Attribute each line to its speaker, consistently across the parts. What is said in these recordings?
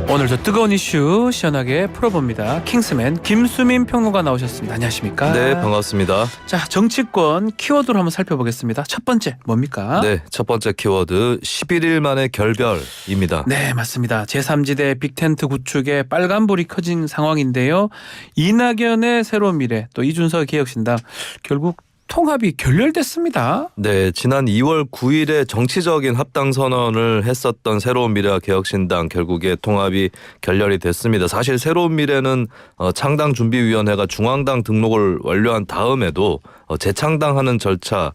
Speaker 1: 오늘도 뜨거운 이슈 시원하게 풀어봅니다. 킹스맨 김수민 평론가 나오셨습니다. 안녕하십니까?
Speaker 2: 네, 반갑습니다.
Speaker 1: 자, 정치권 키워드로 한번 살펴보겠습니다. 첫 번째 뭡니까?
Speaker 2: 네, 첫 번째 키워드 11일 만에 결별입니다.
Speaker 1: 네, 맞습니다. 제3지대 빅텐트 구축에 빨간불이 켜진 상황인데요. 이낙연의 새로운 미래, 또 이준석 개혁신당 결국 통합이 결렬됐습니다.
Speaker 2: 네, 지난 2월 9일에 정치적인 합당 선언을 했었던 새로운 미래와 개혁신당 결국에 통합이 결렬이 됐습니다. 사실 새로운 미래는 창당준비위원회가 중앙당 등록을 완료한 다음에도 재창당하는 절차가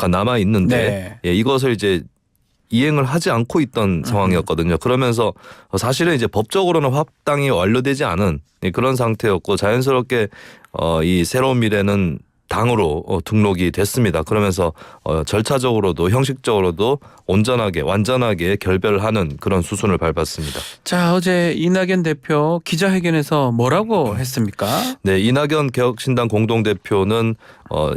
Speaker 2: 남아 있는데
Speaker 1: 네.
Speaker 2: 이것을 이제 이행을 하지 않고 있던 상황이었거든요. 그러면서 사실은 이제 법적으로는 합당이 완료되지 않은 그런 상태였고 자연스럽게 이 새로운 미래는 당으로 등록이 됐습니다. 그러면서 절차적으로도 형식적으로도 온전하게 완전하게 결별하는 그런 수순을 밟았습니다.
Speaker 1: 자, 어제 이낙연 대표 기자회견에서 뭐라고 했습니까?
Speaker 2: 네, 이낙연 개혁신당 공동대표는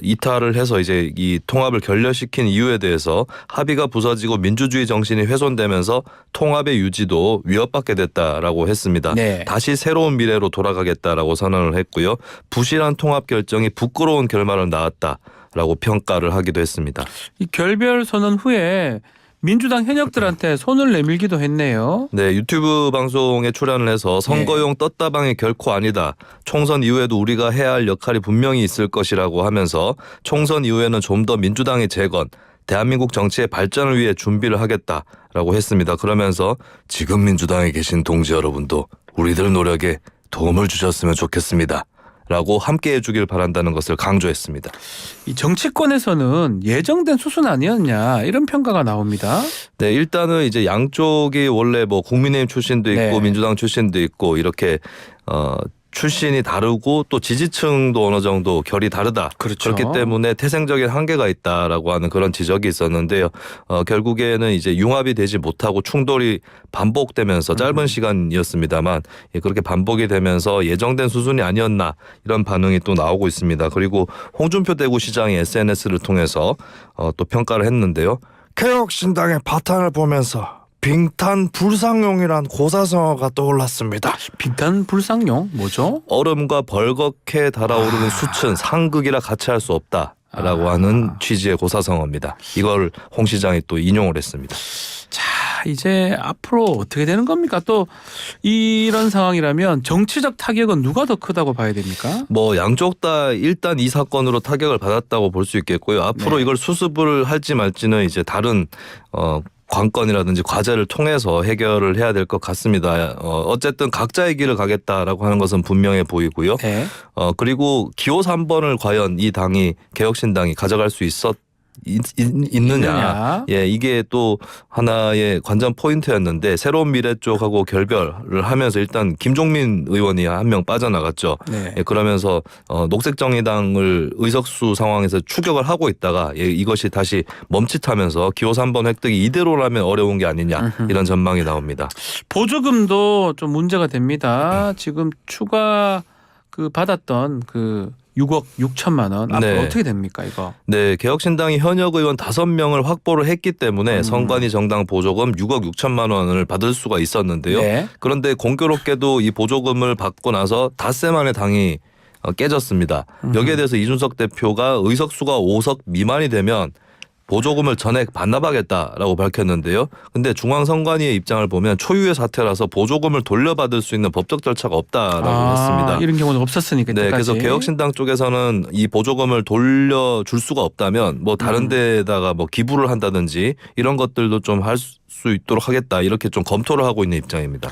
Speaker 2: 이탈을 해서 이제 이 통합을 결렬시킨 이유에 대해서 합의가 부서지고 민주주의 정신이 훼손되면서 통합의 유지도 위협받게 됐다라고 했습니다.
Speaker 1: 네.
Speaker 2: 다시 새로운 미래로 돌아가겠다라고 선언을 했고요. 부실한 통합 결정이 부끄러운 결말을 낳았다라고 평가를 하기도 했습니다.
Speaker 1: 이 결별 선언 후에 민주당 현역들한테 손을 내밀기도 했네요.
Speaker 2: 네, 유튜브 방송에 출연을 해서 선거용 떴다방이 결코 아니다. 총선 이후에도 우리가 해야 할 역할이 분명히 있을 것이라고 하면서 총선 이후에는 좀 더 민주당의 재건, 대한민국 정치의 발전을 위해 준비를 하겠다라고 했습니다. 그러면서 지금 민주당에 계신 동지 여러분도 우리들 노력에 도움을 주셨으면 좋겠습니다. 라고 함께 해주길 바란다는 것을 강조했습니다.
Speaker 1: 이 정치권에서는 예정된 수순 아니었냐 이런 평가가 나옵니다.
Speaker 2: 네, 일단은 이제 양쪽이 원래 뭐 국민의힘 출신도 있고
Speaker 1: 네.
Speaker 2: 민주당 출신도 있고 이렇게 출신이 다르고 또 지지층도 어느 정도 결이 다르다.
Speaker 1: 그렇죠.
Speaker 2: 그렇기 때문에 태생적인 한계가 있다라고 하는 그런 지적이 있었는데요. 결국에는 이제 융합이 되지 못하고 충돌이 반복되면서 짧은 시간이었습니다만 그렇게 반복이 되면서 예정된 수순이 아니었나 이런 반응이 또 나오고 있습니다. 그리고 홍준표 대구시장이 SNS를 통해서 또 평가를 했는데요.
Speaker 3: 개혁신당의 바탕을 보면서 빙탄불상용이란 고사성어가 떠올랐습니다.
Speaker 1: 빙탄 불상용 뭐죠?
Speaker 2: 얼음과 벌겋게 달아오르는 수춘 상극이라 같이 할 수 없다라고 하는 취지의 고사성어입니다. 이걸 홍 시장이 또 인용을 했습니다.
Speaker 1: 자, 이제 앞으로 어떻게 되는 겁니까? 또 이런 상황이라면 정치적 타격은 누가 더 크다고 봐야 됩니까?
Speaker 2: 뭐 양쪽 다 일단 이 사건으로 타격을 받았다고 볼 수 있겠고요. 앞으로
Speaker 1: 네.
Speaker 2: 이걸 수습을 할지 말지는 이제 다른 관건이라든지 과제를 통해서 해결을 해야 될 것 같습니다. 어쨌든 각자의 길을 가겠다라고 하는 것은 분명해 보이고요.
Speaker 1: 네.
Speaker 2: 그리고 기호 3번을 과연 이 당이 개혁신당이 가져갈 수 있느냐. 예, 이게 또 하나의 관전 포인트였는데 새로운 미래 쪽하고 결별을 하면서 일단 김종민 의원이 한 명 빠져나갔죠.
Speaker 1: 네.
Speaker 2: 예, 그러면서 녹색정의당을 의석수 상황에서 추격을 하고 있다가 이것이 다시 멈칫하면서 기호 3번 획득이 이대로라면 어려운 게 아니냐 이런 전망이 나옵니다.
Speaker 1: 보조금도 좀 문제가 됩니다. 지금 추가 받았던 6억 6천만 원 앞으로
Speaker 2: 네.
Speaker 1: 어떻게 됩니까 이거?
Speaker 2: 네, 개혁신당이 현역 의원 5명을 확보를 했기 때문에 선관위 정당 보조금 6억 6천만 원을 받을 수가 있었는데요.
Speaker 1: 네.
Speaker 2: 그런데 공교롭게도 이 보조금을 받고 나서 닷새 만에 당이 깨졌습니다. 여기에 대해서 이준석 대표가 의석수가 5석 미만이 되면 보조금을 전액 반납하겠다라고 밝혔는데요. 근데 중앙선관위의 입장을 보면 초유의 사태라서 보조금을 돌려받을 수 있는 법적 절차가 없다라고 했습니다.
Speaker 1: 이런 경우는 없었으니까.
Speaker 2: 네, 그래서 개혁신당 쪽에서는 이 보조금을 돌려줄 수가 없다면 뭐 다른 데다가 뭐 기부를 한다든지 이런 것들도 좀 할 수 있도록 하겠다 이렇게 좀 검토를 하고 있는 입장입니다.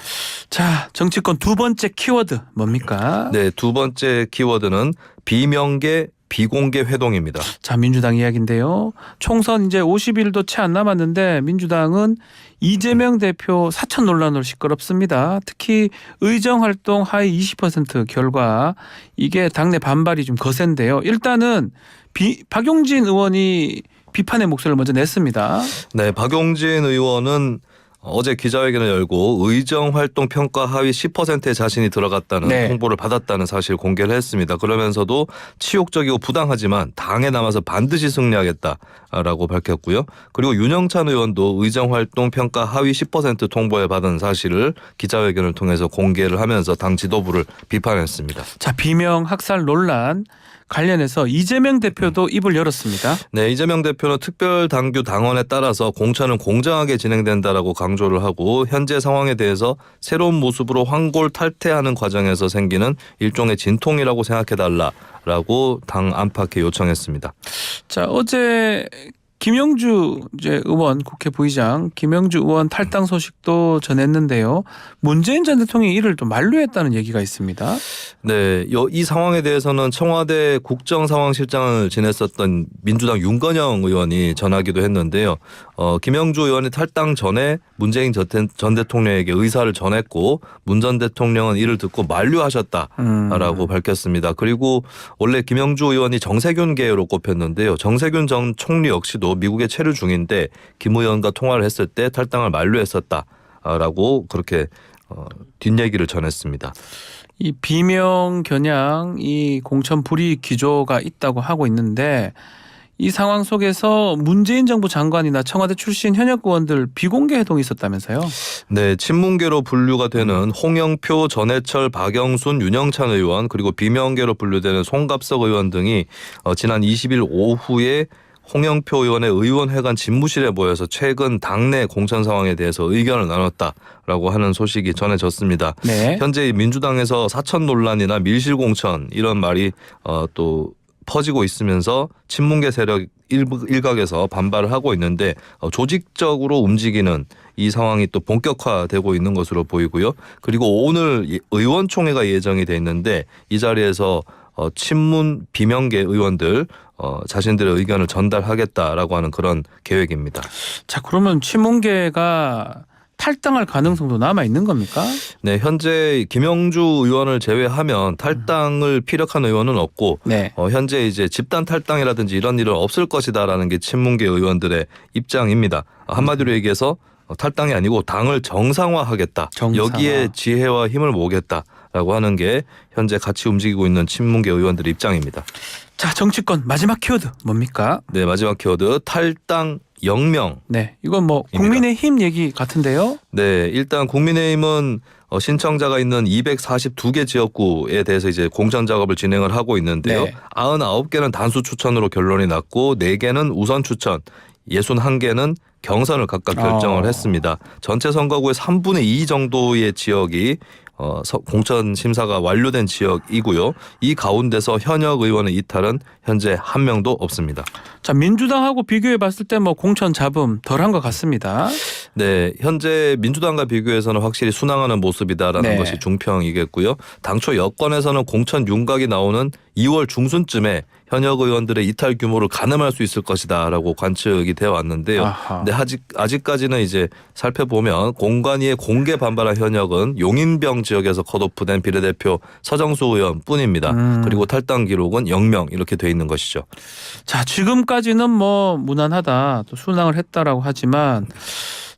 Speaker 1: 자, 정치권 두 번째 키워드 뭡니까?
Speaker 2: 네, 두 번째 키워드는 비명계 비공개 회동입니다.
Speaker 1: 자, 민주당 이야기인데요. 총선 이제 50일도 채 안 남았는데 민주당은 이재명 대표 사천 논란으로 시끄럽습니다. 특히 의정활동 하위 20% 결과 이게 당내 반발이 좀 거센데요. 일단은 박용진 의원이 비판의 목소리를 먼저 냈습니다.
Speaker 2: 네, 박용진 의원은 어제 기자회견을 열고 의정활동 평가 하위 10%의 자신이 들어갔다는
Speaker 1: 네.
Speaker 2: 통보를 받았다는 사실 공개를 했습니다. 그러면서도 치욕적이고 부당하지만 당에 남아서 반드시 승리하겠다라고 밝혔고요. 그리고 윤영찬 의원도 의정활동 평가 하위 10% 통보에 받은 사실을 기자회견을 통해서 공개를 하면서 당 지도부를 비판했습니다.
Speaker 1: 자, 비명 학살 논란 관련해서 이재명 대표도 입을 열었습니다.
Speaker 2: 네, 이재명 대표는 특별당규 당원에 따라서 공천은 공정하게 진행된다라고 강조를 하고 현재 상황에 대해서 새로운 모습으로 황골 탈퇴하는 과정에서 생기는 일종의 진통이라고 생각해달라라고 당 안팎에 요청했습니다.
Speaker 1: 자, 어제 김영주 의원 국회 부의장 김영주 의원 탈당 소식도 전했는데요. 문재인 전 대통령이 이를 또 만류했다는 얘기가 있습니다.
Speaker 2: 네, 이 상황에 대해서는 청와대 국정상황실장을 지냈었던 민주당 윤건영 의원이 전하기도 했는데요. 김영주 의원이 탈당 전에 문재인 전 대통령에게 의사를 전했고 문 전 대통령은 이를 듣고 만류하셨다라고 밝혔습니다. 그리고 원래 김영주 의원이 정세균계로 꼽혔는데요. 정세균 전 총리 역시도 미국에 체류 중인데 김 의원과 통화를 했을 때 탈당을 만류했었다라고 그렇게 뒷얘기를 전했습니다.
Speaker 1: 이 비명 겨냥 이 공천 불이익 기조가 있다고 하고 있는데 이 상황 속에서 문재인 정부 장관이나 청와대 출신 현역 의원들 비공개 회동이 있었다면서요?
Speaker 2: 네, 친문계로 분류가 되는 홍영표, 전해철, 박영순, 윤영찬 의원 그리고 비명계로 분류되는 송갑석 의원 등이 지난 20일 오후에 홍영표 의원의 의원회관 집무실에 모여서 최근 당내 공천 상황에 대해서 의견을 나눴다라고 하는 소식이 전해졌습니다.
Speaker 1: 네.
Speaker 2: 현재 민주당에서 사천 논란이나 밀실 공천 이런 말이 또 퍼지고 있으면서 친문계 세력 일각에서 반발을 하고 있는데 조직적으로 움직이는 이 상황이 또 본격화되고 있는 것으로 보이고요. 그리고 오늘 의원총회가 예정이 돼 있는데 이 자리에서 친문 비명계 의원들 자신들의 의견을 전달하겠다라고 하는 그런 계획입니다.
Speaker 1: 자, 그러면 친문계가 탈당할 가능성도 남아 있는 겁니까?
Speaker 2: 네, 현재 김영주 의원을 제외하면 탈당을 피력한 의원은 없고
Speaker 1: 네.
Speaker 2: 현재 이제 집단 탈당이라든지 이런 일은 없을 것이다라는 게 친문계 의원들의 입장입니다. 한마디로 얘기해서 탈당이 아니고 당을 정상화하겠다.
Speaker 1: 정상화.
Speaker 2: 여기에 지혜와 힘을 모으겠다라고 하는 게 현재 같이 움직이고 있는 친문계 의원들의 입장입니다.
Speaker 1: 자, 정치권 마지막 키워드 뭡니까?
Speaker 2: 네, 마지막 키워드 탈당 영명.
Speaker 1: 네, 이건 뭐 국민의힘 얘기 같은데요.
Speaker 2: 네, 일단 국민의힘은 신청자가 있는 242개 지역구에 대해서 이제 공천 작업을 진행을 하고 있는데요.
Speaker 1: 네.
Speaker 2: 99개는 단수 추천으로 결론이 났고 4개는 우선 추천, 61개는 경선을 각각 결정을 했습니다. 전체 선거구의 3분의 2 정도의 지역이 공천 심사가 완료된 지역이고요. 이 가운데서 현역 의원의 이탈은 현재 한 명도 없습니다.
Speaker 1: 자, 민주당하고 비교해 봤을 때 뭐 공천 잡음 덜한 것 같습니다.
Speaker 2: 네, 현재 민주당과 비교해서는 확실히 순항하는 모습이다라는
Speaker 1: 네.
Speaker 2: 것이 중평이겠고요. 당초 여권에서는 공천 윤곽이 나오는 2월 중순쯤에 현역 의원들의 이탈 규모를 가늠할 수 있을 것이다라고 관측이 되어 왔는데요.
Speaker 1: 아하.
Speaker 2: 근데 아직까지는 이제 살펴보면 공관위에 공개 반발한 현역은 용인병 지역에서 컷오프된 비례대표 서정수 의원뿐입니다. 그리고 탈당 기록은 0명 이렇게 돼 있는 것이죠.
Speaker 1: 자, 지금까지는 뭐 무난하다, 또 순항을 했다라고 하지만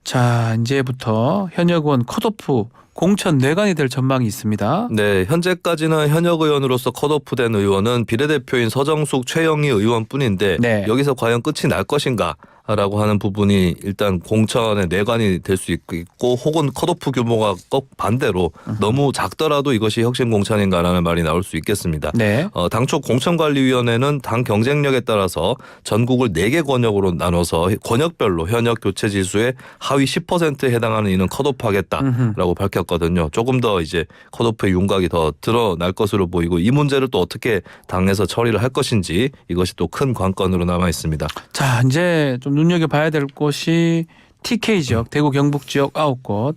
Speaker 1: 자, 이제부터 현역 의원 컷오프 공천 내관이 될 전망이 있습니다.
Speaker 2: 네, 현재까지는 현역 의원으로서 컷오프된 의원은 비례대표인 서정숙, 최영희 의원뿐인데
Speaker 1: 네.
Speaker 2: 여기서 과연 끝이 날 것인가? 라고 하는 부분이 일단 공천의 내관이 될 수 있고 혹은 컷오프 규모가 꼭 반대로 너무 작더라도 이것이 혁신 공천인가라는 말이 나올 수 있겠습니다.
Speaker 1: 네.
Speaker 2: 당초 공천관리위원회는 당 경쟁력에 따라서 전국을 4개 권역으로 나눠서 권역별로 현역 교체 지수의 하위 10%에 해당하는 인은 컷오프하겠다라고 밝혔거든요. 조금 더 이제 컷오프의 윤곽이 더 드러날 것으로 보이고 이 문제를 또 어떻게 당에서 처리를 할 것인지 이것이 또 큰 관건으로 남아 있습니다.
Speaker 1: 자, 이제 좀 눈여겨봐야 될 곳이 TK 지역, 대구 경북 지역 9곳.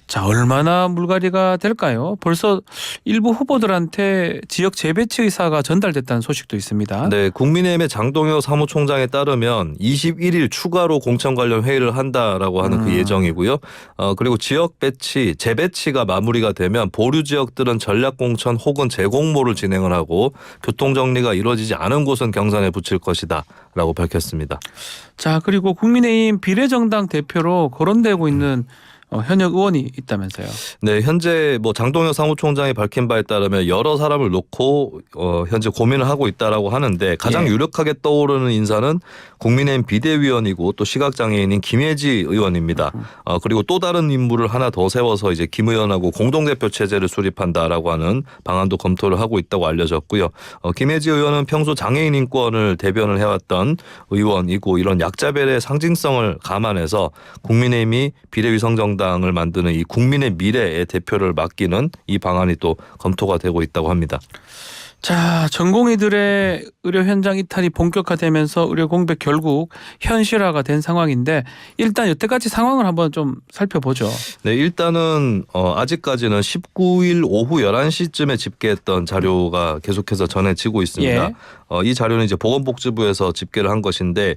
Speaker 1: 자, 얼마나 물갈이가 될까요? 벌써 일부 후보들한테 지역 재배치 의사가 전달됐다는 소식도 있습니다.
Speaker 2: 네, 국민의힘의 장동혁 사무총장에 따르면 21일 추가로 공천 관련 회의를 한다라고 하는 그 예정이고요. 그리고 지역 배치, 재배치가 마무리가 되면 보류 지역들은 전략 공천 혹은 재공모를 진행을 하고 교통 정리가 이루어지지 않은 곳은 경선에 붙일 것이다라고 밝혔습니다.
Speaker 1: 자, 그리고 국민의힘 비례정당 대표로 거론되고 있는 현역 의원이 있다면서요.
Speaker 2: 네, 현재 뭐 장동혁 사무총장이 밝힌 바에 따르면 여러 사람을 놓고 현재 고민을 하고 있다라고 하는데 가장
Speaker 1: 예.
Speaker 2: 유력하게 떠오르는 인사는 국민의힘 비대위원이고 또 시각장애인인 김혜지 의원입니다. 그리고 또 다른 인물을 하나 더 세워서 이제 김 의원하고 공동대표 체제를 수립한다라고 하는 방안도 검토를 하고 있다고 알려졌고요. 김혜지 의원은 평소 장애인 인권을 대변을 해왔던 의원이고 이런 약자별의 상징성을 감안해서 국민의힘이 비대위 성정당을 만드는 이 국민의 미래의 대표를 맡기는 이 방안이 또 검토가 되고 있다고 합니다.
Speaker 1: 자, 전공의들의 의료 현장 이탈이 본격화되면서 의료 공백 결국 현실화가 된 상황인데 일단 여태까지 상황을 한번 좀 살펴보죠.
Speaker 2: 네, 일단은 아직까지는 19일 오후 11시쯤에 집계했던 자료가 계속해서 전해지고 있습니다.
Speaker 1: 예.
Speaker 2: 이 자료는 이제 보건복지부에서 집계를 한 것인데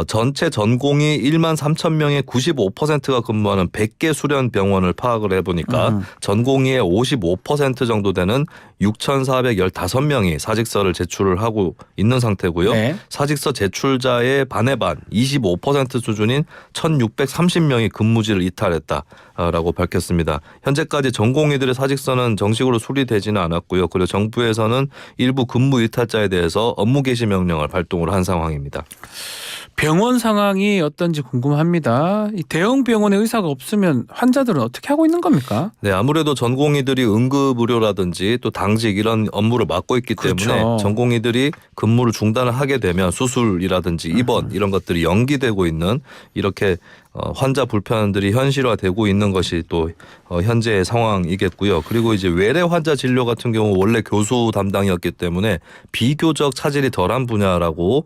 Speaker 2: 전체 전공이 1만 3천 명의 95%가 근무하는 100개 수련 병원을 파악을 해보니까 전공의의 55% 정도 되는 6,415명이 사직서를 제출을 하고 있는 상태고요.
Speaker 1: 네.
Speaker 2: 사직서 제출자의 반의 반 25% 수준인 1,630명이 근무지를 이탈했다라고 밝혔습니다. 현재까지 전공의들의 사직서는 정식으로 수리되지는 않았고요. 그리고 정부에서는 일부 근무 이탈자에 대해서 업무 개시 명령을 발동을 한 상황입니다.
Speaker 1: 병원 상황이 어떤지 궁금합니다. 이 대형 병원에 의사가 없으면 환자들은 어떻게 하고 있는 겁니까?
Speaker 2: 네, 아무래도 전공의들이 응급의료라든지 또 당직 이런 업무를 맡고 있기 때문에
Speaker 1: 그렇죠.
Speaker 2: 전공의들이 근무를 중단을 하게 되면 수술이라든지 입원 이런 것들이 연기되고 있는 이렇게 환자 불편들이 현실화되고 있는 것이 또 현재의 상황이겠고요. 그리고 이제 외래 환자 진료 같은 경우 원래 교수 담당이었기 때문에 비교적 차질이 덜한 분야라고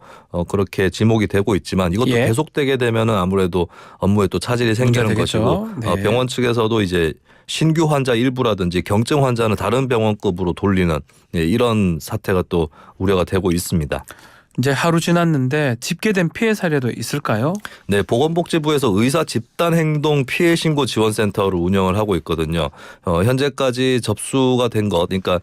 Speaker 2: 그렇게 지목이 되고 있지만 이것도
Speaker 1: 예.
Speaker 2: 계속되게 되면은 아무래도 업무에 또 차질이 생기는
Speaker 1: 문제가
Speaker 2: 것이고
Speaker 1: 되겠죠. 네.
Speaker 2: 병원 측에서도 이제 신규 환자 일부라든지 경증 환자는 다른 병원급으로 돌리는 이런 사태가 또 우려가 되고 있습니다.
Speaker 1: 이제 하루 지났는데 집계된 피해 사례도 있을까요?
Speaker 2: 네, 보건복지부에서 의사 집단 행동 피해 신고 지원센터를 운영을 하고 있거든요. 현재까지 접수가 된 것, 그러니까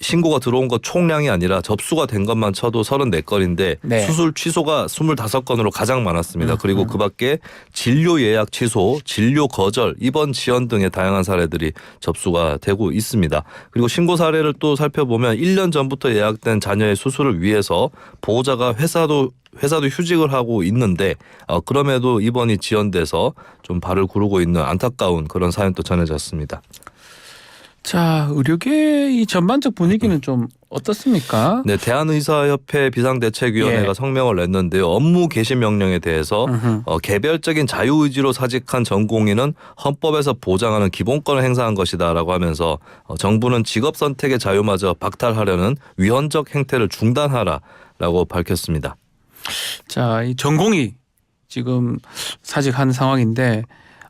Speaker 2: 신고가 들어온 것 총량이 아니라 접수가 된 것만 쳐도 34건인데
Speaker 1: 네.
Speaker 2: 수술 취소가 25건으로 가장 많았습니다. 그리고 그 밖에 진료 예약 취소, 진료 거절, 입원 지연 등의 다양한 사례들이 접수가 되고 있습니다. 그리고 신고 사례를 또 살펴보면 1년 전부터 예약된 자녀의 수술을 위해서 보호자가 회사도 휴직을 하고 있는데 그럼에도 입원이 지연돼서 좀 발을 구르고 있는 안타까운 그런 사연도 전해졌습니다.
Speaker 1: 자, 의료계의 전반적 분위기는 좀 어떻습니까?
Speaker 2: 네, 대한의사협회 비상대책위원회가
Speaker 1: 예.
Speaker 2: 성명을 냈는데요. 업무 개시 명령에 대해서 개별적인 자유의지로 사직한 전공의는 헌법에서 보장하는 기본권을 행사한 것이다라고 하면서 정부는 직업 선택의 자유마저 박탈하려는 위헌적 행태를 중단하라라고 밝혔습니다.
Speaker 1: 자, 이 전공이 지금 사직한 상황인데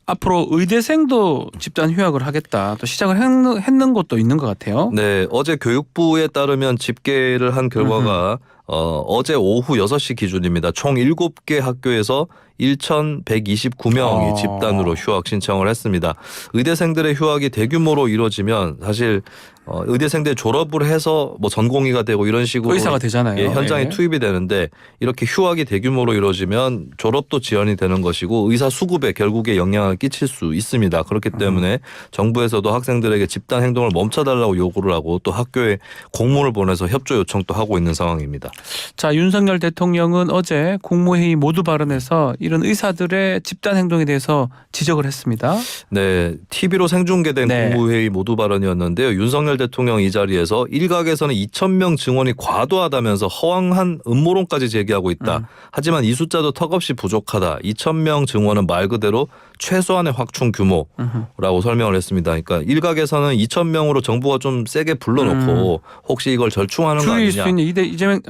Speaker 1: 앞으로 의대생도 집단 휴학을 하겠다. 또 시작을 했는 곳도 있는 것 같아요.
Speaker 2: 네, 어제 교육부에 따르면 집계를 한 결과가 어제 오후 6시 기준입니다. 총 7개 학교에서 1,129명이 집단으로 휴학 신청을 했습니다. 의대생들의 휴학이 대규모로 이루어지면 사실 의대생들 졸업을 해서 뭐 전공의가 되고 이런 식으로
Speaker 1: 의사가 되잖아요.
Speaker 2: 예, 현장에
Speaker 1: 예.
Speaker 2: 투입이 되는데 이렇게 휴학이 대규모로 이루어지면 졸업도 지연이 되는 것이고 의사 수급에 결국에 영향을 끼칠 수 있습니다. 그렇기 때문에 정부에서도 학생들에게 집단 행동을 멈춰달라고 요구를 하고 또 학교에 공문을 보내서 협조 요청도 하고 있는 상황입니다.
Speaker 1: 자, 윤석열 대통령은 어제 국무회의 모두 발언에서 이런 의사들의 집단 행동에 대해서 지적을 했습니다.
Speaker 2: 네, TV로 생중계된
Speaker 1: 네.
Speaker 2: 국무회의 모두 발언이었는데요. 윤석열 대통령 이 자리에서 일각에서는 2,000명 증원이 과도하다면서 허황한 음모론까지 제기하고 있다. 하지만 이 숫자도 턱없이 부족하다. 2,000명 증원은 말 그대로 최소한의 확충 규모라고 설명을 했습니다. 그러니까 일각에서는 2,000명으로 정부가 좀 세게 불러놓고 혹시 이걸 절충하는 거
Speaker 1: 줄일 수
Speaker 2: 아니냐.
Speaker 1: 있는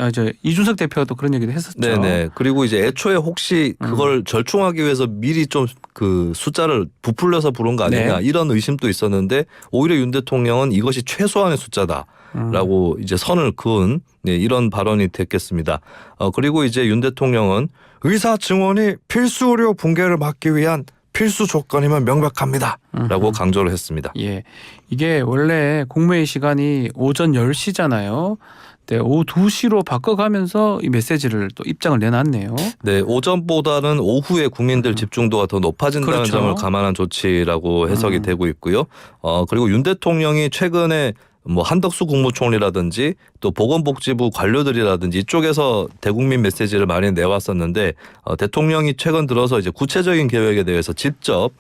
Speaker 1: 이준석 대표도 그런 얘기도 했었죠.
Speaker 2: 네네. 그리고 이제 애초에 혹시 그걸 절충하기 위해서 미리 좀 그 숫자를 부풀려서 부른 거 아니냐
Speaker 1: 네.
Speaker 2: 이런 의심도 있었는데 오히려 윤 대통령은 이것이 최소한의 숫자다라고 이제 선을 그은 이런 발언이 됐겠습니다. 그리고 이제 윤 대통령은
Speaker 3: 의사 증원이 필수 의료 붕괴를 막기 위한 필수 조건이면 명백합니다.
Speaker 2: 라고 강조를 했습니다.
Speaker 1: 예, 이게 원래 국무회의 시간이 오전 10시잖아요. 때 오후 2시로 바꿔가면서 이 메시지를 또 입장을 내놨네요.
Speaker 2: 네, 오전보다는 오후에 국민들 집중도가 더 높아진다는
Speaker 1: 그렇죠.
Speaker 2: 점을 감안한 조치라고 해석이 되고 있고요. 그리고 윤 대통령이 최근에 뭐 한덕수 국무총리라든지 또 보건복지부 관료들이라든지 이쪽에서 대국민 메시지를 많이 내왔었는데 대통령이 최근 들어서 이제 구체적인 계획에 대해서 직접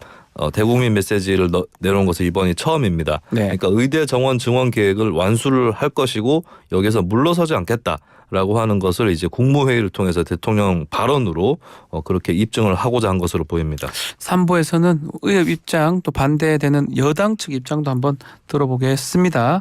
Speaker 2: 대국민 메시지를 내놓은 것은 이번이 처음입니다.
Speaker 1: 네.
Speaker 2: 그러니까 의대 정원 증원 계획을 완수를 할 것이고 여기서 물러서지 않겠다라고 하는 것을 이제 국무회의를 통해서 대통령 발언으로 그렇게 입증을 하고자 한 것으로 보입니다.
Speaker 1: 3부에서는 의협 입장 또 반대되는 여당 측 입장도 한번 들어보겠습니다.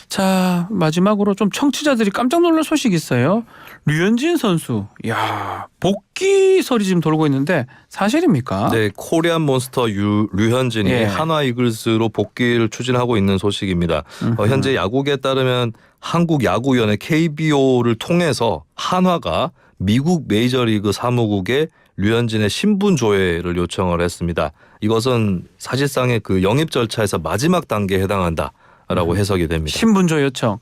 Speaker 1: 자, 마지막으로 좀 청취자들이 깜짝 놀랄 소식이 있어요. 류현진 선수, 야, 복귀설이 지금 돌고 있는데 사실입니까?
Speaker 2: 네, 코리안 몬스터 류현진이
Speaker 1: 예.
Speaker 2: 한화 이글스로 복귀를 추진하고 있는 소식입니다. 현재 야구계에 따르면 한국야구위원회 KBO를 통해서 한화가 미국 메이저리그 사무국에 류현진의 신분 조회를 요청을 했습니다. 이것은 사실상의 그 영입 절차에서 마지막 단계에 해당한다라고 해석이 됩니다.
Speaker 1: 신분조 요청.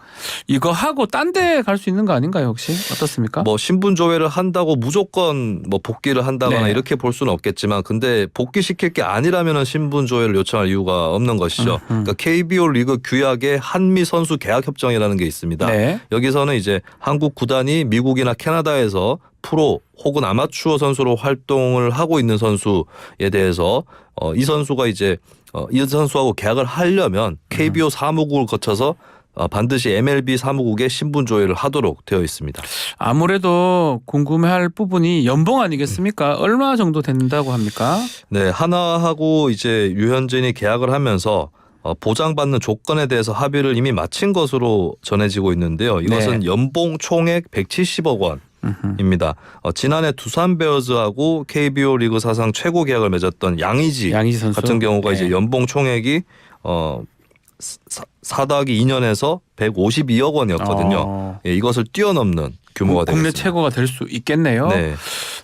Speaker 1: 이거 하고 딴 데 갈 수 있는 거 아닌가요, 혹시? 어떻습니까?
Speaker 2: 뭐 신분 조회를 한다고 무조건 뭐 복귀를 한다거나
Speaker 1: 네.
Speaker 2: 이렇게 볼 수는 없겠지만 근데 복귀시킬 게 아니라면은 신분 조회를 요청할 이유가 없는 것이죠. 그러니까 KBO 리그 규약에 한미 선수 계약 협정이라는 게 있습니다.
Speaker 1: 네.
Speaker 2: 여기서는 이제 한국 구단이 미국이나 캐나다에서 프로 혹은 아마추어 선수로 활동을 하고 있는 선수에 대해서 이 선수가 이제 이 선수하고 계약을 하려면 KBO 사무국을 거쳐서 반드시 MLB 사무국에 신분 조회를 하도록 되어 있습니다.
Speaker 1: 아무래도 궁금해할 부분이 연봉 아니겠습니까? 얼마 정도 된다고 합니까?
Speaker 2: 네, 하나하고 이제 류현진이 계약을 하면서 보장받는 조건에 대해서 합의를 이미 마친 것으로 전해지고 있는데요. 이것은
Speaker 1: 네.
Speaker 2: 연봉 총액 170억 원입니다. 지난해 두산 베어즈하고 KBO 리그 사상 최고 계약을 맺었던 양의지
Speaker 1: 선수
Speaker 2: 같은 경우가
Speaker 1: 네.
Speaker 2: 이제 연봉 총액이 4-2년에서 152억 원이었거든요. 예, 이것을 뛰어넘는 규모가
Speaker 1: 국내
Speaker 2: 되겠습니다.
Speaker 1: 최고가 될 수 있겠네요.
Speaker 2: 네.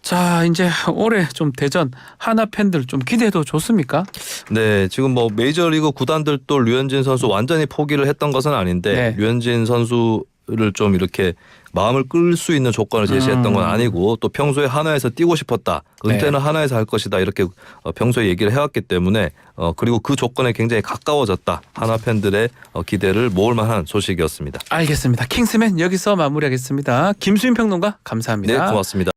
Speaker 1: 자, 이제 올해 좀 대전 하나 팬들 좀 기대도 좋습니까?
Speaker 2: 네, 지금 뭐 메이저리그 구단들도 류현진 선수 완전히 포기를 했던 것은 아닌데
Speaker 1: 네.
Speaker 2: 류현진 선수를 좀 이렇게 마음을 끌 수 있는 조건을 제시했던 건 아니고 또 평소에 하나에서 뛰고 싶었다. 은퇴는
Speaker 1: 네.
Speaker 2: 하나에서 할 것이다. 이렇게 평소에 얘기를 해왔기 때문에 그리고 그 조건에 굉장히 가까워졌다. 하나 팬들의 기대를 모을 만한 소식이었습니다.
Speaker 1: 알겠습니다. 킹스맨 여기서 마무리하겠습니다. 김수인 평론가 감사합니다.
Speaker 2: 네, 고맙습니다.